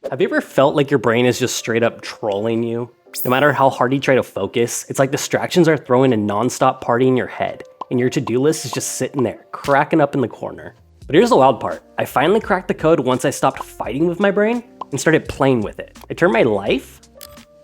Have you ever felt like your brain is just straight up trolling you? No matter how hard you try to focus, it's like distractions are throwing a non-stop party in your head, and your to-do list is just sitting there, cracking up in the corner. But here's the wild part. I finally cracked the code once I stopped fighting with my brain and started playing with it. I turned my life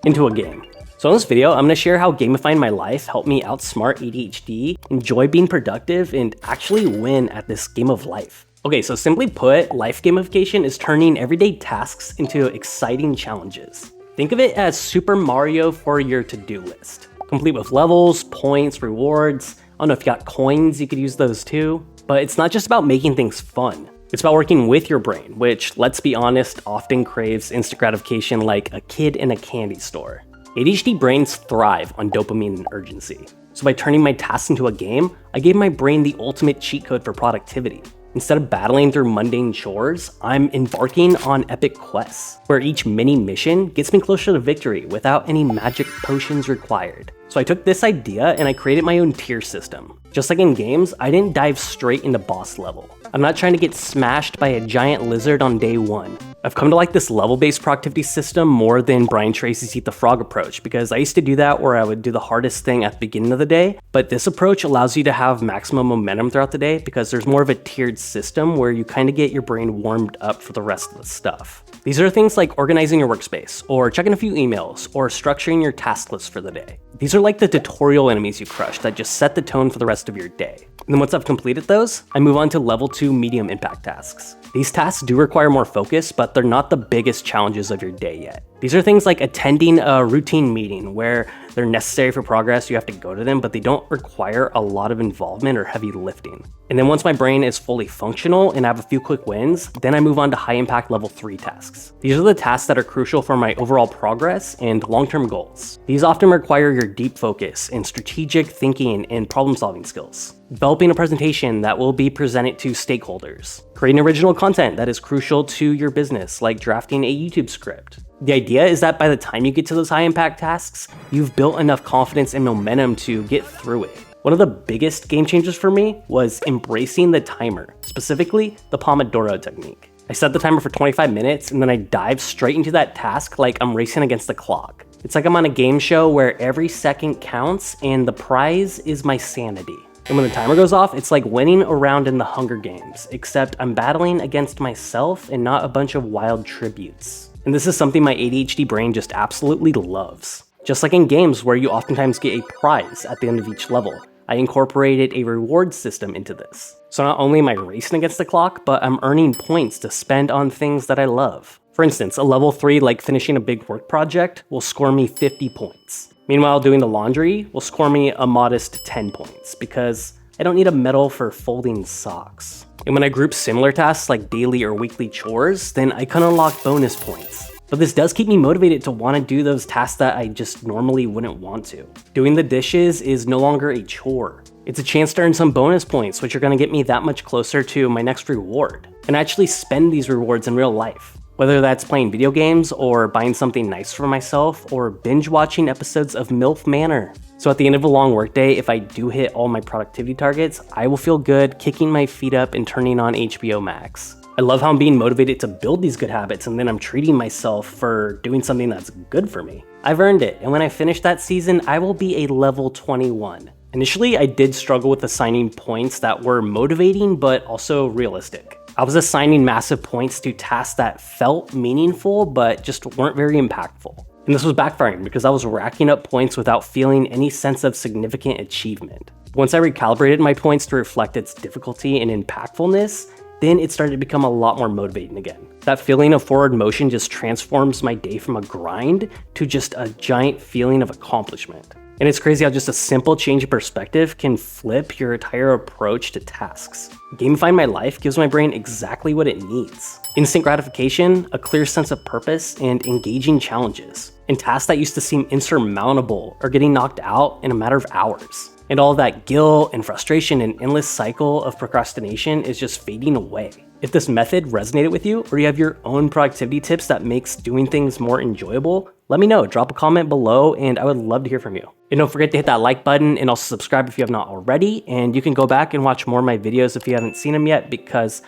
into a game. So in this video, I'm gonna share how gamifying my life helped me outsmart ADHD, enjoy being productive, and actually win at this game of life. Okay, so simply put, life gamification is turning everyday tasks into exciting challenges. Think of it as Super Mario for your to-do list. Complete with levels, points, rewards. I don't know if you got coins, you could use those too. But it's not just about making things fun. It's about working with your brain, which, let's be honest, often craves instant gratification like a kid in a candy store. ADHD brains thrive on dopamine and urgency. So by turning my tasks into a game, I gave my brain the ultimate cheat code for productivity. Instead of battling through mundane chores, I'm embarking on epic quests, where each mini mission gets me closer to victory without any magic potions required. So I took this idea and I created my own tier system. Just like in games, I didn't dive straight into boss level. I'm not trying to get smashed by a giant lizard on day one. I've come to like this level-based productivity system more than Brian Tracy's Eat the Frog approach, because I used to do that where I would do the hardest thing at the beginning of the day, but this approach allows you to have maximum momentum throughout the day because there's more of a tiered system where you kind of get your brain warmed up for the rest of the stuff. These are things like organizing your workspace, or checking a few emails, or structuring your task list for the day. These are like the tutorial enemies you crush that just set the tone for the rest of your day. And then once I've completed those, I move on to level 2 medium impact tasks. These tasks do require more focus, but they're not the biggest challenges of your day yet. These are things like attending a routine meeting where they're necessary for progress, you have to go to them, but they don't require a lot of involvement or heavy lifting. And then once my brain is fully functional and I have a few quick wins, then I move on to high impact level 3 tasks. These are the tasks that are crucial for my overall progress and long-term goals. These often require your deep focus and strategic thinking and problem-solving skills. Developing a presentation that will be presented to stakeholders. Creating original content that is crucial to your business, like drafting a YouTube script. The idea is that by the time you get to those high impact tasks, you've built enough confidence and momentum to get through it. One of the biggest game changers for me was embracing the timer, specifically the Pomodoro technique. I set the timer for 25 minutes and then I dive straight into that task like I'm racing against the clock. It's like I'm on a game show where every second counts and the prize is my sanity. And when the timer goes off, it's like winning a round in the Hunger Games, except I'm battling against myself and not a bunch of wild tributes. And this is something my ADHD brain just absolutely loves. Just like in games where you oftentimes get a prize at the end of each level, I incorporated a reward system into this. So not only am I racing against the clock, but I'm earning points to spend on things that I love. For instance, a level 3 like finishing a big work project will score me 50 points. Meanwhile, doing the laundry will score me a modest 10 points because I don't need a medal for folding socks. And when I group similar tasks like daily or weekly chores, then I can unlock bonus points. But this does keep me motivated to want to do those tasks that I just normally wouldn't want to. Doing the dishes is no longer a chore. It's a chance to earn some bonus points, which are going to get me that much closer to my next reward, and actually spend these rewards in real life. Whether that's playing video games or buying something nice for myself or binge watching episodes of MILF Manor. So at the end of a long workday, if I do hit all my productivity targets, I will feel good kicking my feet up and turning on HBO Max. I love how I'm being motivated to build these good habits and then I'm treating myself for doing something that's good for me. I've earned it, and when I finish that season, I will be a level 21. Initially, I did struggle with assigning points that were motivating but also realistic. I was assigning massive points to tasks that felt meaningful but just weren't very impactful. And this was backfiring because I was racking up points without feeling any sense of significant achievement. Once I recalibrated my points to reflect its difficulty and impactfulness, then it started to become a lot more motivating again. That feeling of forward motion just transforms my day from a grind to just a giant feeling of accomplishment. And it's crazy how just a simple change of perspective can flip your entire approach to tasks. Gamifying my life gives my brain exactly what it needs. Instant gratification, a clear sense of purpose, and engaging challenges. And tasks that used to seem insurmountable are getting knocked out in a matter of hours. And all that guilt and frustration and endless cycle of procrastination is just fading away. If this method resonated with you, or you have your own productivity tips that makes doing things more enjoyable, let me know. Drop a comment below and I would love to hear from you. And don't forget to hit that like button and also subscribe if you have not already. And you can go back and watch more of my videos if you haven't seen them yet, because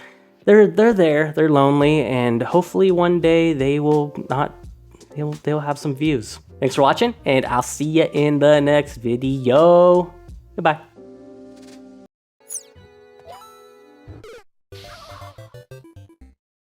they're there, they're lonely, and hopefully one day they'll have some views. Thanks for watching, and I'll see you in the next video. Goodbye.